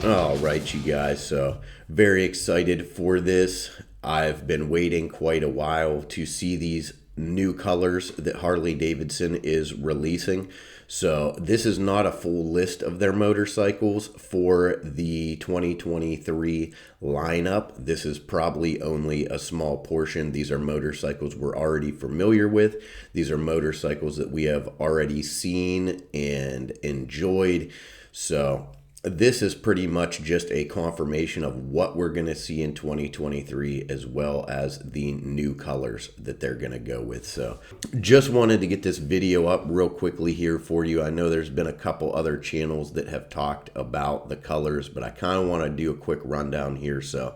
All right, you guys. So, very excited for this. I've been waiting quite a while to see these new colors that Harley Davidson is releasing. So, this is not a full list of their motorcycles for the 2023 lineup. This is probably only a small portion. These are motorcycles we're already familiar with. These are motorcycles that we have already seen and enjoyed. So, this is pretty much just a confirmation of what we're going to see in 2023, as well as the new colors that they're going to go with. So just wanted to get this video up real quickly here for you. I know there's been a couple other channels that have talked about the colors, but I kind of want to do a quick rundown here. So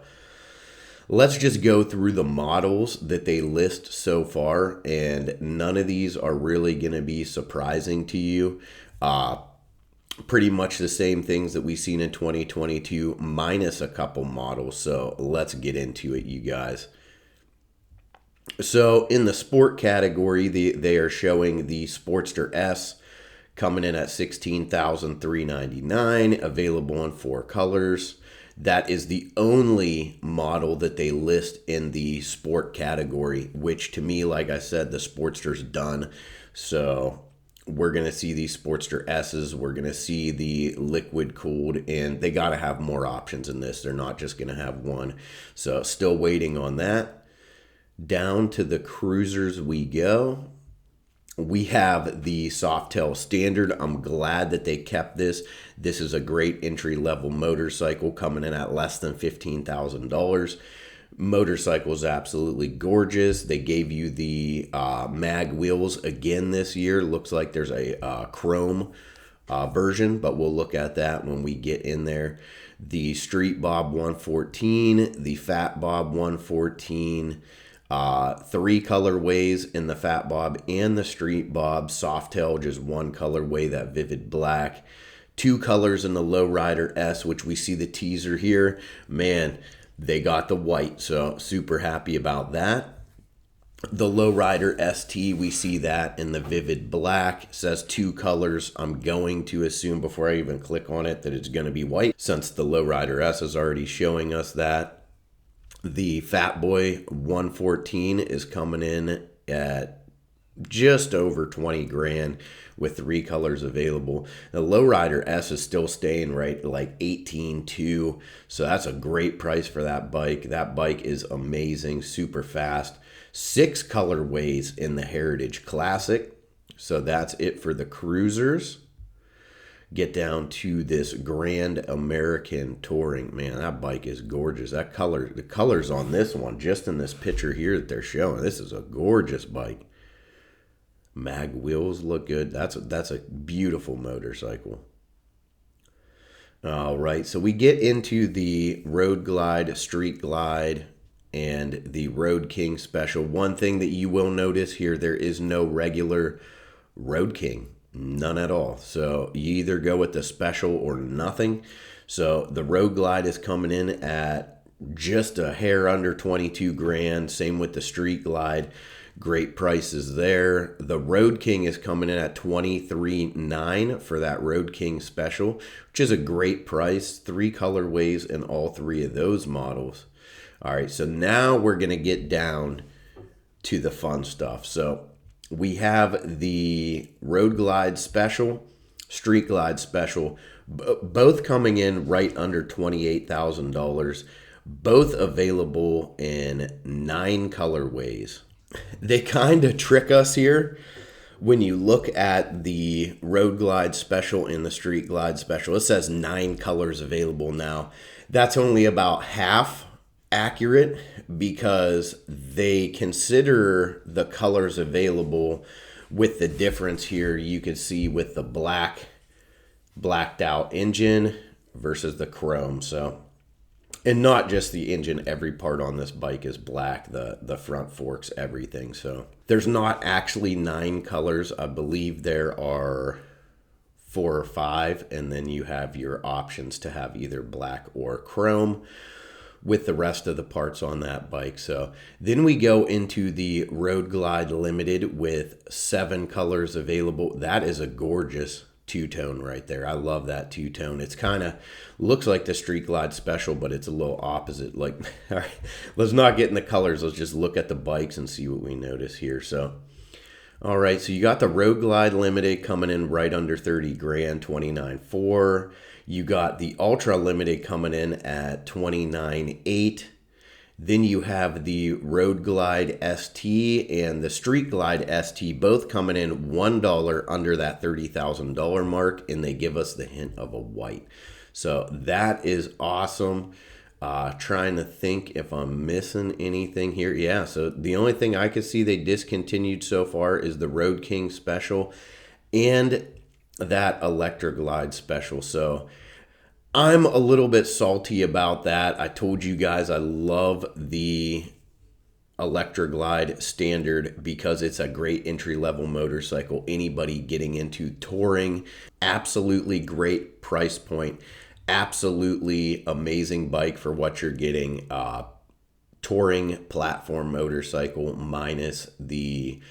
let's just go through the models that they list so far, and none of these are really going to be surprising to you. Pretty much the same things that we've seen in 2022 minus a couple models. So let's get into it, you guys. So in the sport category, they are showing the Sportster S coming in at $16,399, available in 4 colors. That is the only model that they list in the sport category, which to me, like I said, the Sportster's done. So we're going to see these Sportster S's. We're going to see the liquid cooled, and they got to have more options in this. They're not just going to have one. So still waiting on that. Down to the cruisers we go. We have the Softail Standard. I'm glad that they kept this. This is a great entry-level motorcycle coming in at less than $15,000. Motorcycle is absolutely gorgeous. They gave you the mag wheels again this year. Looks like there's a chrome version, but we'll look at that when we get in there. The Street Bob 114, the Fat Bob 114, 3 colorways in the Fat Bob and the Street Bob. Softail, just 1 colorway, that vivid black. 2 colors in the Lowrider S, which we see the teaser here. Man, they got the white, so super happy about that. The Lowrider ST, we see that in the vivid black. It says 2 colors. I'm going to assume before I even click on it that it's going to be white, since the Lowrider S is already showing us that. The Fat Boy 114 is coming in at just over 20 grand with 3 colors available. The Lowrider S is still staying right like 18.2, so that's a great price for that bike. That bike is amazing, super fast. 6 colorways in the Heritage Classic, so that's it for the cruisers. Get down to this Grand American Touring. Man, that bike is gorgeous. That color, the colors on this one, just in this picture here that they're showing, this is a gorgeous bike. Mag wheels look good. That's a beautiful motorcycle. All right, so we get into the Road Glide, Street Glide, and the Road King Special. One thing that you will notice here, there is no regular Road King. None at all. So you either go with the special or nothing. So the Road Glide is coming in at just a hair under 22 grand. Same with the Street Glide. Great prices there. The Road King is coming in at $23,900 for that Road King Special, which is a great price. 3 colorways in all 3 of those models. All right, so now we're going to get down to the fun stuff. So we have the Road Glide Special, Street Glide Special, both coming in right under $28,000, both available in 9 colorways. They kind of trick us here when you look at the Road Glide Special and the Street Glide Special. It says 9 colors available now. That's only about half accurate, because they consider the colors available with the difference here you can see with the blacked out engine versus the chrome. So, and not just the engine, every part on this bike is black, the front forks, everything. So there's not actually 9 colors. I believe there are 4 or 5, and then you have your options to have either black or chrome with the rest of the parts on that bike. So then we go into the Road Glide Limited with 7 colors available. That is a gorgeous two-tone right there. I love that two-tone. It's kind of looks like the Street Glide Special, but it's a little opposite. Like, all right, let's not get in the colors. Let's just look at the bikes and see what we notice here. So, all right, so you got the Road Glide Limited coming in right under 30 grand, 29.4. You got the Ultra Limited coming in at 29.8. Then you have the Road Glide ST and the Street Glide ST both coming in $1 under that $30,000 mark, and they give us the hint of a white. So that is awesome. Trying to think if I'm missing anything here. Yeah, so the only thing I could see they discontinued so far is the Road King Special and that Electra Glide Special. So I'm a little bit salty about that. I told you guys I love the Electra Glide Standard because it's a great entry-level motorcycle. Anybody getting into touring, absolutely great price point. Absolutely amazing bike for what you're getting. Touring platform motorcycle minus the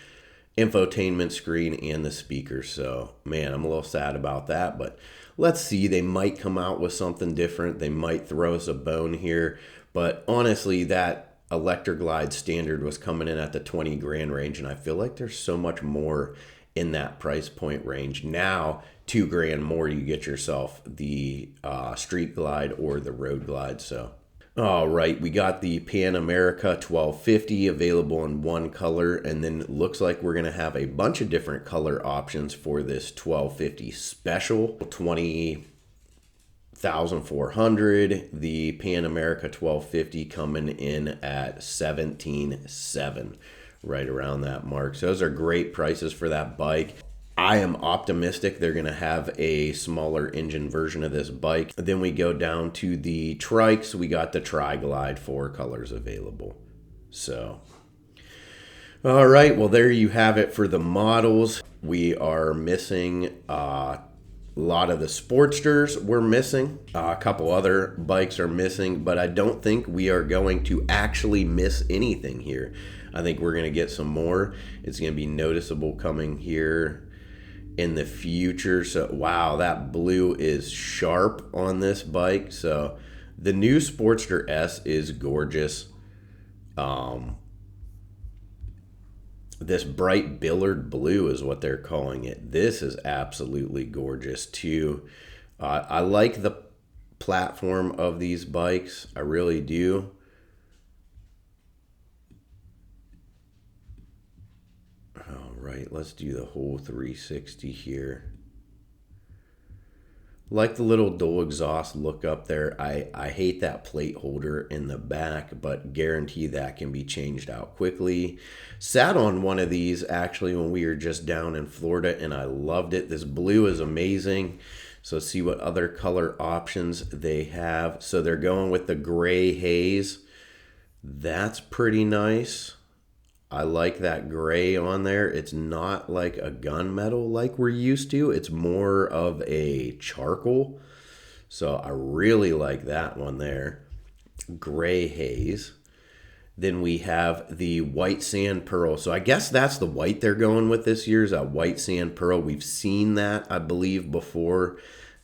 infotainment screen and the speakers. So, man, I'm a little sad about that, but let's see. They might come out with something different. They might throw us a bone here. But honestly, that Electra Glide Standard was coming in at the 20 grand range, and I feel like there's so much more in that price point range. Now, 2 grand more, you get yourself the Street Glide or the Road Glide. So, all right, we got the Pan America 1250 available in one color, and then it looks like we're going to have a bunch of different color options for this 1250 special. 20,400. The Pan America 1250 coming in at 17,700, right around that mark. So those are great prices for that bike. I am optimistic they're going to have a smaller engine version of this bike. Then we go down to the trikes. We got the Tri-Glide 4 colors available. So, all right. Well, there you have it for the models. We are missing a lot of the Sportsters. We're missing. A couple other bikes are missing, but I don't think we are going to actually miss anything here. I think we're going to get some more. It's going to be noticeable coming here in the future. So wow, that blue is sharp on this bike. So the new Sportster S is gorgeous. This bright billard blue is what they're calling it. This is absolutely gorgeous too. I like the platform of these bikes. I really do. Right, let's do the whole 360 here. Like the little dual exhaust look up there. I hate that plate holder in the back, but guarantee that can be changed out quickly. Sat on one of these actually when we were just down in Florida, and I loved it. This blue is amazing. So see what other color options they have. So they're going with the gray haze. That's pretty nice. I like that gray on there. It's not like a gunmetal like we're used to. It's more of a charcoal. So I really like that one there. Gray haze. Then we have the white sand pearl. So I guess that's the white they're going with this year, is a white sand pearl. We've seen that, I believe, before,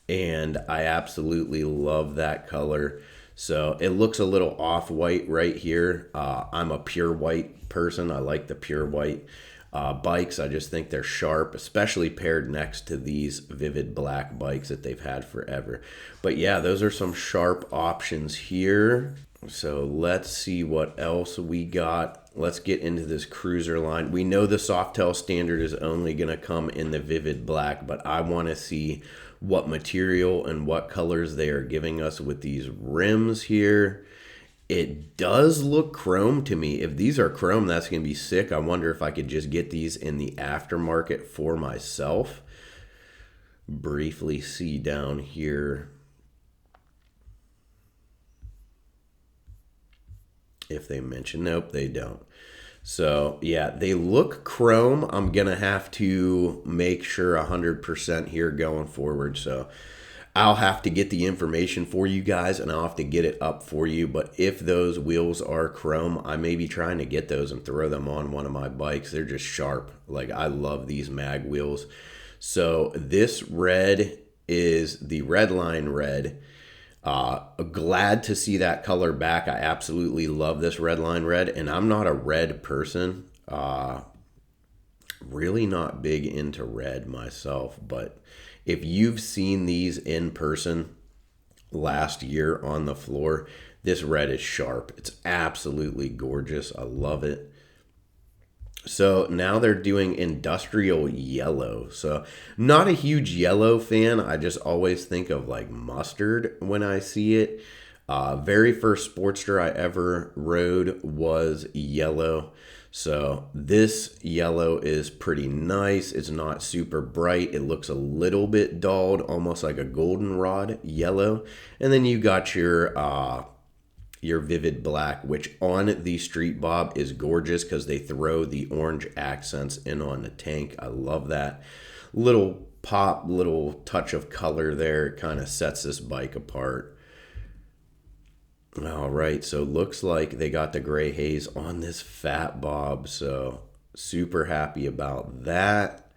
and I absolutely love that color. So it looks a little off-white right here. I'm a pure white person. I like the pure white bikes. I just think they're sharp, especially paired next to these vivid black bikes that they've had forever. But yeah, those are some sharp options here. So let's see what else we got. Let's get into this cruiser line. We know the Softail Standard is only going to come in the vivid black, but I want to see what material and what colors they are giving us with these rims here. It does look chrome to me. If these are chrome, that's going to be sick. I wonder if I could just get these in the aftermarket for myself. Briefly see down here if they mention. Nope, they don't. So yeah, they look chrome. I'm gonna have to make sure 100% here going forward. So I'll have to get the information for you guys, and I'll have to get it up for you. But if those wheels are chrome, I may be trying to get those and throw them on one of my bikes. They're just sharp. Like, I love these mag wheels. So this red is the Redline red. Glad to see that color back. I absolutely love this Redline red, and I'm not a red person. Really not big into red myself, but if you've seen these in person last year on the floor, this red is sharp. It's absolutely gorgeous. I love it. So now they're doing industrial yellow. So not a huge yellow fan. I just always think of like mustard when I see it. Very first Sportster I ever rode was yellow. So this yellow is pretty nice. It's not super bright. It looks a little bit dulled, almost like a goldenrod yellow. And then you got your vivid black, which on the Street Bob is gorgeous because they throw the orange accents in on the tank. I love that. Little pop, little touch of color there. It kind of sets this bike apart. All right, so looks like they got the gray haze on this Fat Bob, so super happy about that.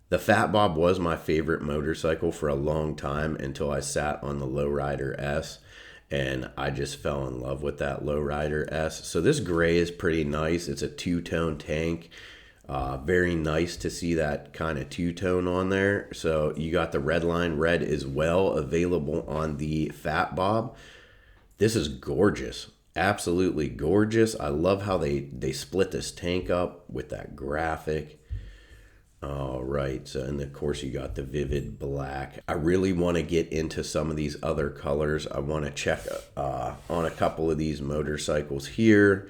The Fat Bob was my favorite motorcycle for a long time until I sat on the Lowrider S, and I just fell in love with that Lowrider S. So this gray is pretty nice. It's a two-tone tank. Very nice to see that kind of two-tone on there. So you got the Redline red as well available on the Fat Bob. This is gorgeous. Absolutely gorgeous. I love how they split this tank up with that graphic. All right, so and of course you got the vivid black. I really want to get into some of these other colors. I want to check on a couple of these motorcycles here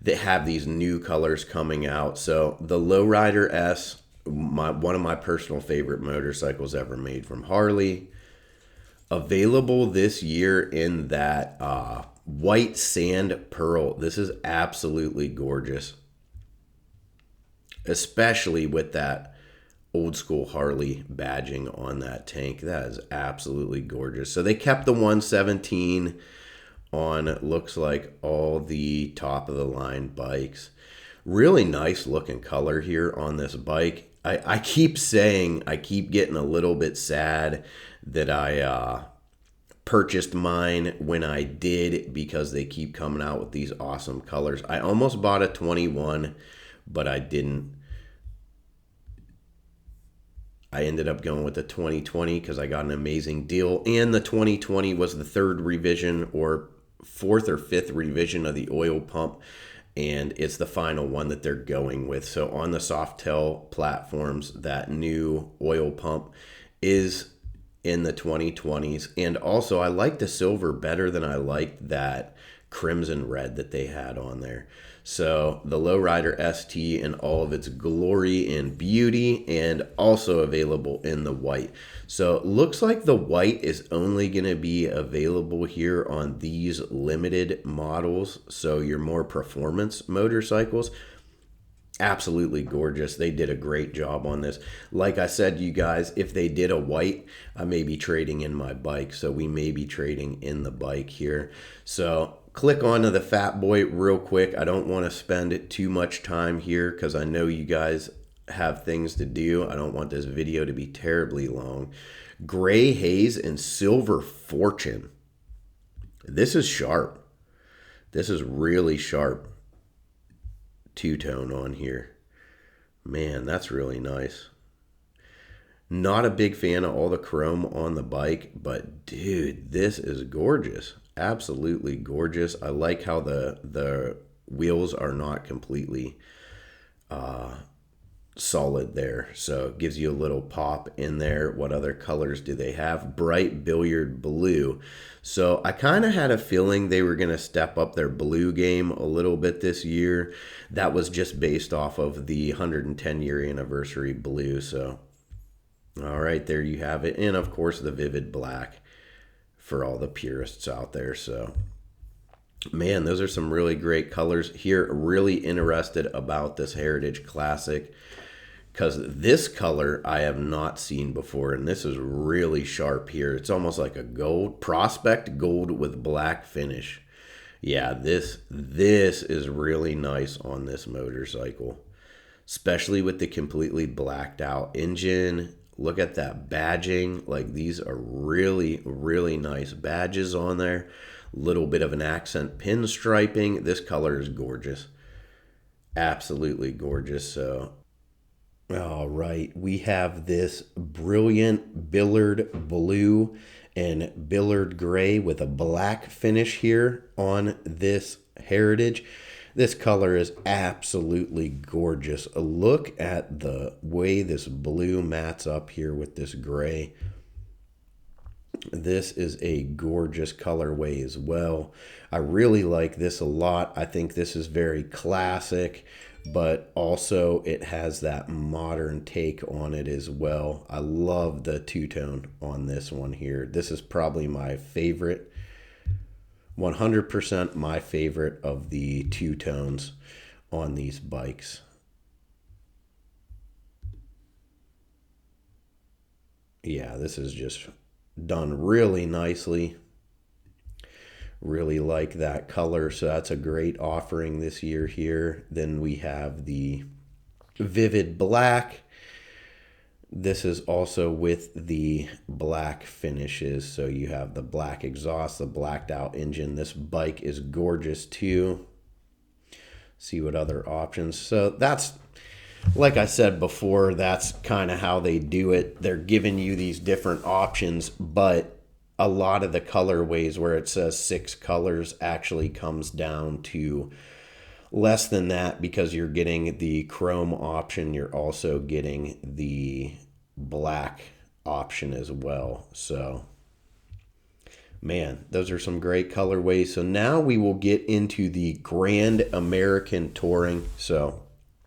that have these new colors coming out. So the Lowrider S, one of my personal favorite motorcycles ever made from Harley. Available this year in that white sand pearl. This is absolutely gorgeous, especially with that old school Harley badging on that tank. That is absolutely gorgeous. So they kept the 117 on, looks like, all the top of the line bikes. Really nice looking color here on this bike. I keep saying, I keep getting a little bit sad that I purchased mine when I did, because they keep coming out with these awesome colors. I almost bought a 21, but I didn't. I ended up going with the 2020 because I got an amazing deal. And the 2020 was the third revision or fourth or fifth revision of the oil pump. And it's the final one that they're going with. So on the Softail platforms, that new oil pump is in the 2020s. And also, I like the silver better than I liked that crimson red that they had on there. So the Lowrider ST in all of its glory and beauty, and also available in the white. So it looks like the white is only going to be available here on these limited models. So your more performance motorcycles. Absolutely gorgeous. They did a great job on this. Like I said, you guys, if they did a white, I may be trading in my bike. So we may be trading in the bike here. So click onto the Fat Boy real quick. I don't want to spend too much time here because I know you guys have things to do. I don't want this video to be terribly long. Gray Haze and Silver Fortune. This is sharp. This is really sharp. Two-tone on here. Man, that's really nice. Not a big fan of all the chrome on the bike, but dude, this is gorgeous. Absolutely gorgeous. I like how the wheels are not completely solid there, so it gives you a little pop in there. What other colors do they have? Bright billiard blue. So I kind of had a feeling they were going to step up their blue game a little bit this year. That was just based off of the 110 year anniversary blue. So all right, there you have it. And of course the vivid black for all the purists out there. So man, those are some really great colors here. Really interested about this Heritage Classic, because this color I have not seen before, and this is really sharp here. It's almost like a gold, prospect gold with black finish. Yeah, this is really nice on this motorcycle. especially with the completely blacked out engine. Look at that badging. Like, these are really, really nice badges on there. Little bit of an accent pinstriping. This color is gorgeous. Absolutely gorgeous. So, all right, we have this brilliant Billard blue and Billard gray with a black finish here on this Heritage. This color is absolutely gorgeous. Look at the way this blue mats up here with this gray. This is a gorgeous colorway as well. I really like this a lot. I think this is very classic, but also it has that modern take on it as well. I love the two-tone on this one here. This is probably my favorite, 100% my favorite of the two-tones on these bikes. Yeah, this is just done really nicely. Really like that color, so that's a great offering this year here. Then we have the Vivid Black. This is also with the black finishes, so you have the black exhaust, the blacked out engine. This bike is gorgeous too. See what other options. So that's, like I said before, that's kind of how they do it. They're giving you these different options, but a lot of the colorways where it says 6 colors actually comes down to less than that, because you're getting the chrome option. You're also getting the black option as well. So, man, those are some great colorways. So now we will get into the Grand American Touring. So,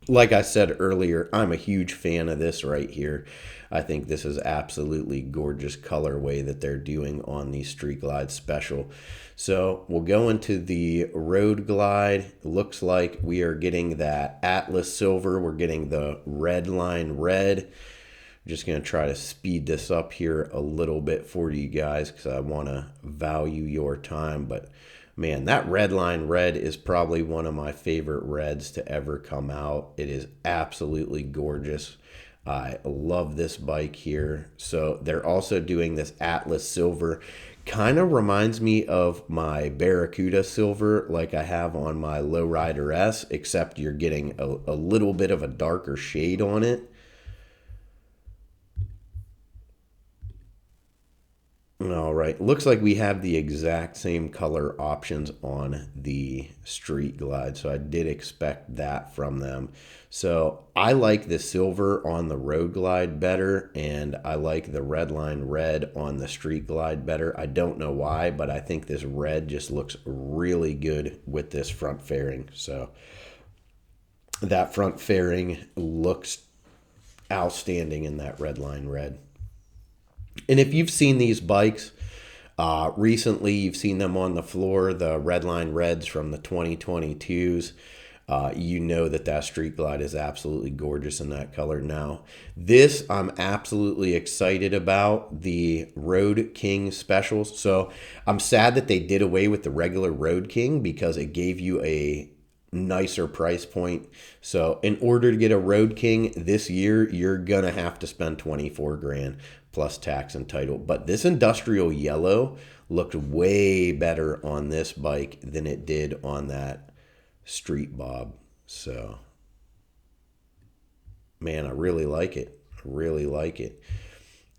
like I said earlier, I'm a huge fan of this right here. I think this is absolutely gorgeous colorway that they're doing on the Street Glide Special. So we'll go into the Road Glide. Looks like we are getting that Atlas Silver. We're getting the Red Line Red. I'm just going to try to speed this up here a little bit for you guys because I want to value your time. But man, that Red Line Red is probably one of my favorite reds to ever come out. It is absolutely gorgeous. I love this bike here. So they're also doing this Atlas Silver. Kind of reminds me of my Barracuda Silver like I have on my Lowrider S, except you're getting a little bit of a darker shade on it. All right, looks like we have the exact same color options on the Street Glide, so I did expect that from them. So I like the silver on the Road Glide better, and I like the Red Line Red on the Street Glide better. I don't know why, but I think this red just looks really good with this front fairing. So that front fairing looks outstanding in that Red Line Red. And if you've seen these bikes recently, you've seen them on the floor, the Red Line Reds from the 2022s, you know that that Street Glide is absolutely gorgeous in that color. Now, this I'm absolutely excited about, the Road King specials. So I'm sad that they did away with the regular Road King because it gave you a nicer price point. So in order to get a Road King this year, you're gonna have to spend 24 grand plus tax and title. But this industrial yellow looked way better on this bike than it did on that Street Bob. So, man, I really like it. I really like it.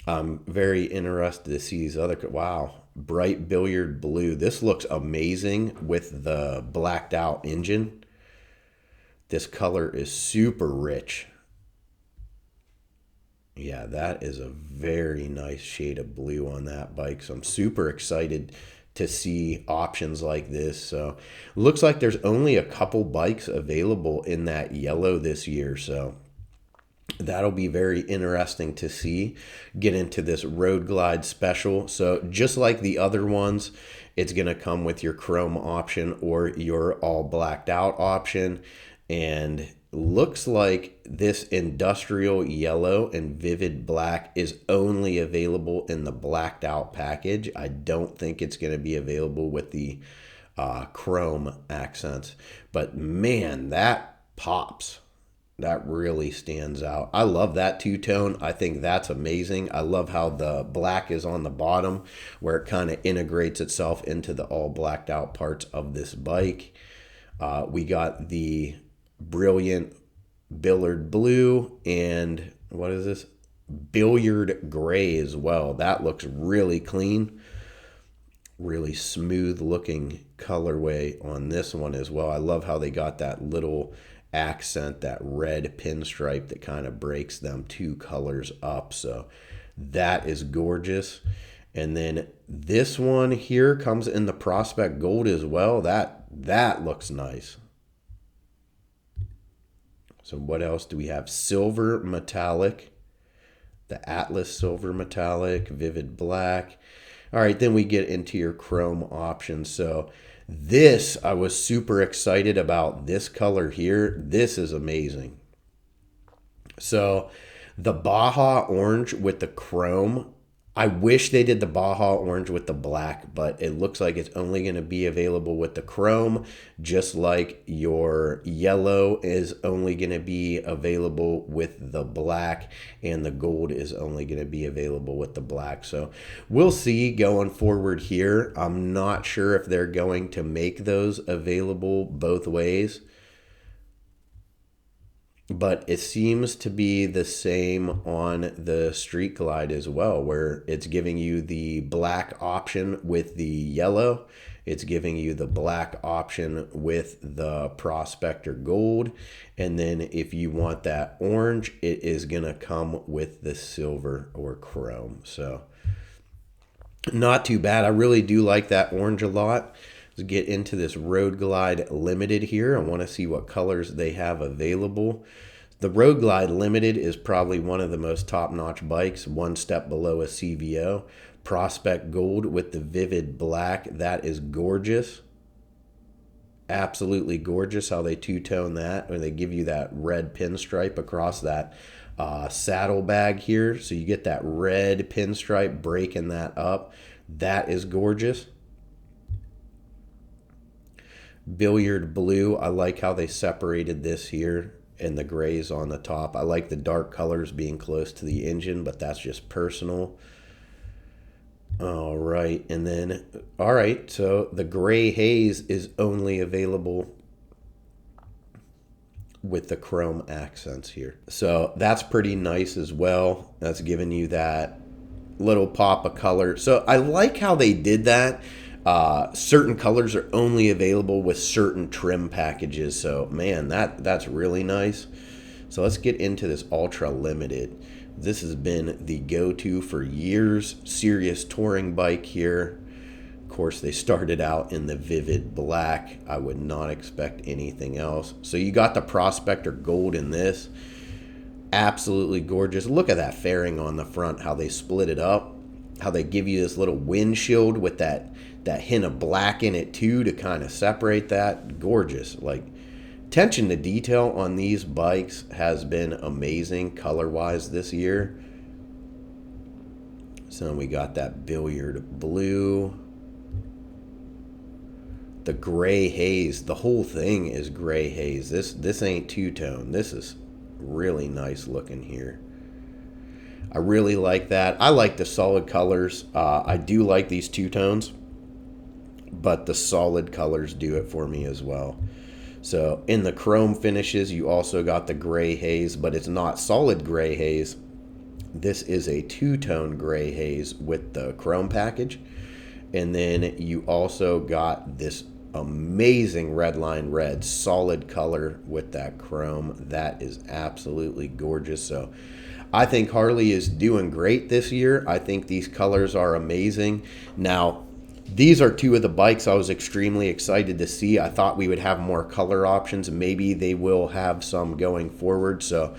I'm very interested to see these other. Wow, bright billiard blue. This looks amazing with the blacked out engine. This color is super rich. Yeah, that is a very nice shade of blue on that bike. So I'm super excited to see options like this. So looks like there's only a couple bikes available in that yellow this year. So that'll be very interesting to see. Get into this Road Glide special. So just like the other ones, it's going to come with your chrome option or your all blacked out option. And looks like this industrial yellow and vivid black is only available in the blacked out package. I don't think it's going to be available with the chrome accents. But man, that pops. That really stands out. I love that two-tone. I think that's amazing. I love how the black is on the bottom where it kind of integrates itself into the all blacked out parts of this bike. We got the brilliant Billard blue and what is this? Billiard gray as well. That looks really clean. Really smooth looking colorway on this one as well. I love how they got that little accent, that red pinstripe that kind of breaks them two colors up. So that is gorgeous. And then this one here comes in the Prospect Gold as well. That looks nice. So what else do we have? Silver metallic, the Atlas silver metallic, vivid black. All right, then we get into your chrome options. So this, I was super excited about this color here. This is amazing. So the Baja orange with the chrome, I wish they did the Baja orange with the black, but it looks like it's only going to be available with the chrome, just like your yellow is only going to be available with the black, and the gold is only going to be available with the black. So we'll see going forward here. I'm not sure if they're going to make those available both ways, but it seems to be the same on the Street Glide as well, where it's giving you the black option with the yellow. It's giving you the black option with the Prospector Gold. And then if you want that orange, it is going to come with the silver or chrome. So not too bad. I really do like that orange a lot. Let's get into this Road Glide Limited here. I want to see what colors they have available. The Road Glide Limited is probably one of the most top-notch bikes, one step below a CVO. Prospect Gold with the vivid black, that is gorgeous. Absolutely gorgeous how they two-tone that, or they give you that red pinstripe across that saddlebag here. So you get that red pinstripe breaking that up. That is gorgeous. Billiard blue, I like how they separated this here and the grays on the top. I like the dark colors being close to the engine, but that's just personal. All right, and then, all right, so the gray haze is only available with the chrome accents here. So that's pretty nice as well. That's giving you that little pop of color. So I like how they did that. Certain colors are only available with certain trim packages. So man, that's really nice. So let's get into this Ultra Limited. This has been the go-to for years. Serious touring bike here. Of course, they started out in the vivid black. I would not expect anything else. So you got the Prospector Gold in this. Absolutely gorgeous. Look at that fairing on the front, how they split it up. How they give you this little windshield with that hint of black in it too to kind of separate that. Gorgeous. Like, attention to detail on these bikes has been amazing color-wise this year. So we got that billiard blue. The gray haze. The whole thing is gray haze. This ain't two-tone. This is really nice looking here. I really like that. I like the solid colors. I do like these two-tones, but the solid colors do it for me as well. So in the chrome finishes, you also got the gray haze, but it's not solid gray haze. This is a two-tone gray haze with the chrome package. And then you also got this amazing Redline red, solid color with that chrome. That is absolutely gorgeous. So I think Harley is doing great this year. I think these colors are amazing. Now, these are two of the bikes I was extremely excited to see. I thought we would have more color options. Maybe they will have some going forward. So,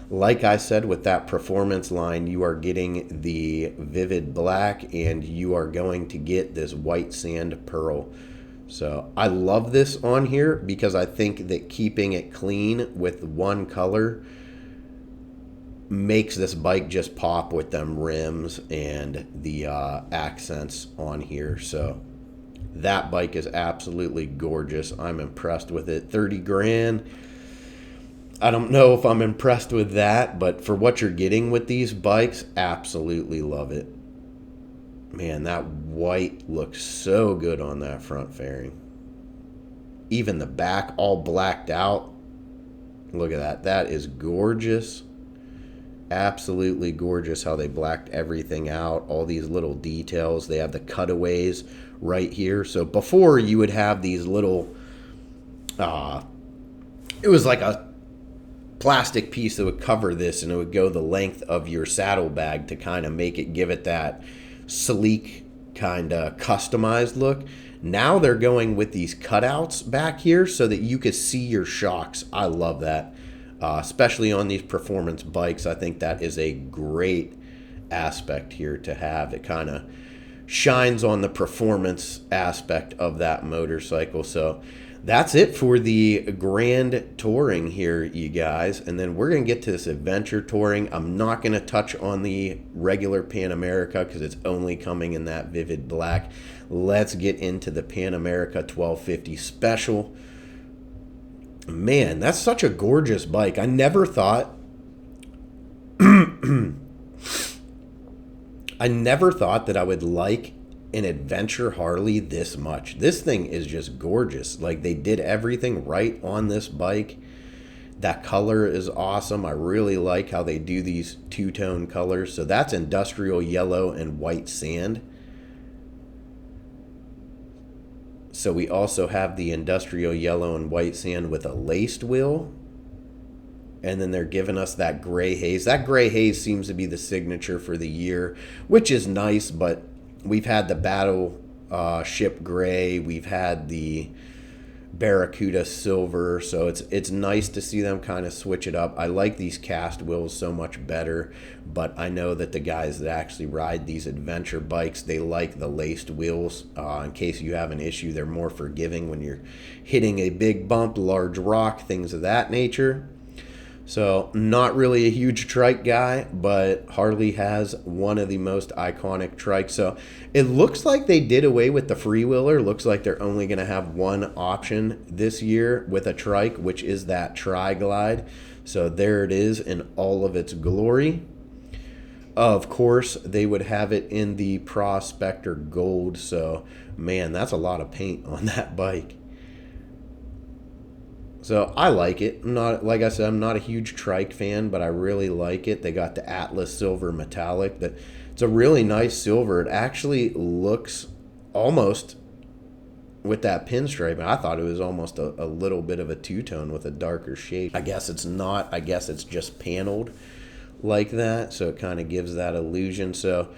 like I said, with that performance line, you are getting the vivid black and you are going to get this white sand pearl. So I love this on here because I think that keeping it clean with one color makes this bike just pop with them rims and the accents on here. So that bike is absolutely gorgeous. I'm impressed with it. 30 grand. I don't know if I'm impressed with that, but for what you're getting with these bikes, absolutely love it. Man, that white looks so good on that front fairing. Even the back all blacked out. Look at that. That is gorgeous. Absolutely gorgeous how they blacked everything out. All these little details. They have the cutaways right here. So before you would have these little, it was like a plastic piece that would cover this, and it would go the length of your saddlebag to kind of make it, give it that sleek kind of customized look. Now they're going with these cutouts back here so that you could see your shocks. I love that, especially on these performance bikes. I think that is a great aspect here to have. It kind of shines on the performance aspect of that motorcycle. So that's it for the Grand Touring here, you guys. And then we're going to get to this Adventure Touring. I'm not going to touch on the regular Pan America because it's only coming in that vivid black. Let's get into the Pan America 1250 Special. Man, that's such a gorgeous bike. I never thought... I never thought that I would like an adventure Harley this much. This thing is just gorgeous. Like, they did everything right on this bike. That color is awesome. I really like how they do these two-tone colors. So that's industrial yellow and white sand. So we also have the industrial yellow and white sand with a laced wheel. And then they're giving us that gray haze. That gray haze seems to be the signature for the year, which is nice, but we've had the Battleship Gray. We've had the Barracuda Silver. So it's nice to see them kind of switch it up. I like these cast wheels so much better, but I know that the guys that actually ride these adventure bikes, they like the laced wheels. In case you have an issue, they're more forgiving when you're hitting a big bump, large rock, things of that nature. So not really a huge trike guy, but Harley has one of the most iconic trikes. So it looks like they did away with the freewheeler. Looks like they're only going to have one option this year with a trike, which is that Tri-Glide. So there it is in all of its glory. Of course, they would have it in the Prospector Gold. So, man, that's a lot of paint on that bike. So I like it. I'm not, like I said, I'm not a huge trike fan, but I really like it. They got the Atlas Silver Metallic. It's a really nice silver. It actually looks almost with that pinstripe. I thought it was almost a little bit of a two-tone with a darker shade. I guess it's not. I guess it's just paneled like that, so it kind of gives that illusion. So,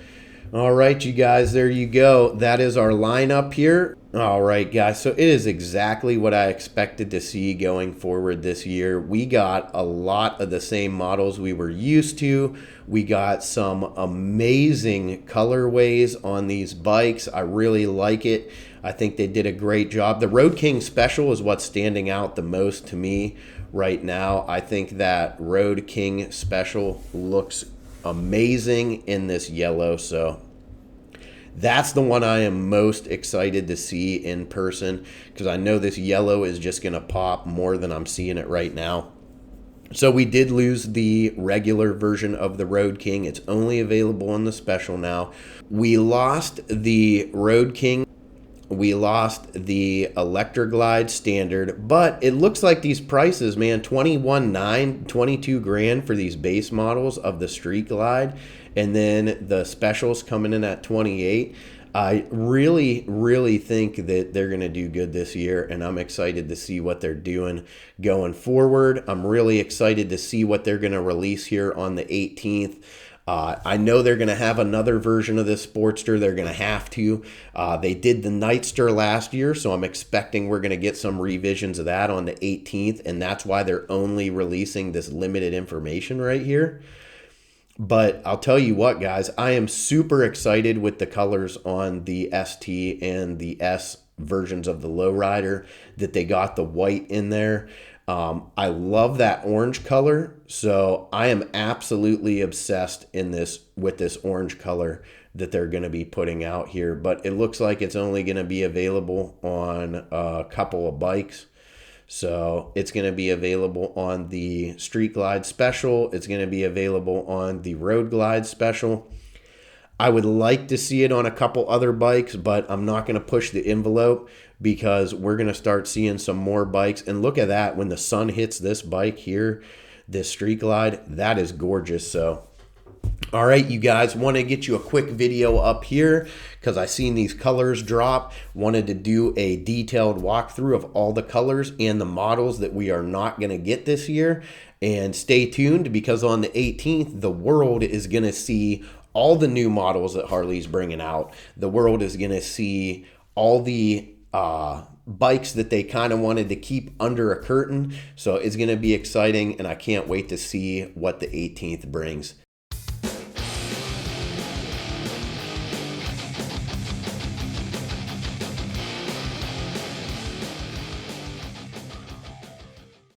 all right, you guys, there you go. That is our lineup here. All right, guys, so it is exactly what I expected to see going forward this year. We got a lot of the same models we were used to. We got some amazing colorways on these bikes. I really like it. I think they did a great job. The Road King Special is what's standing out the most to me right now. I think that Road King Special looks amazing in this yellow, so that's the one I am most excited to see in person, because I know this yellow is just going to pop more than I'm seeing it right now. So we did lose the regular version of the Road King. It's only available in the special now. We lost the Road King. We lost the Electroglide Standard, but it looks like these prices, man, $21,900, $22,000 for these base models of the Street Glide, and then the specials coming in at $28,000. I really think that they're going to do good this year, and I'm excited to see what they're doing going forward. I'm really excited to see what they're going to release here on the 18th. I know they're going to have another version of this Sportster. They're going to have to. They did the Nightster last year, so I'm expecting we're going to get some revisions of that on the 18th, and that's why they're only releasing this limited information right here. But I'll tell you what, guys, I am super excited with the colors on the ST and the S versions of the Lowrider, that they got the white in there. I love that orange color, so I am absolutely obsessed with this orange color that they're going to be putting out here. But it looks like it's only going to be available on a couple of bikes. So it's going to be available on the Street Glide Special. It's going to be available on the Road Glide Special. I would like to see it on a couple other bikes, but I'm not going to push the envelope because we're going to start seeing some more bikes. And look at that. When the sun hits this bike here, this Street Glide, that is gorgeous. So, all right, you guys, want to get you a quick video up here because I seen these colors drop. Wanted to do a detailed walkthrough of all the colors and the models that we are not going to get this year. And stay tuned because on the 18th, the world is going to see all the new models that Harley's bringing out. The world is going to see all the bikes that they kind of wanted to keep under a curtain. So it's going to be exciting, and I can't wait to see what the 18th brings.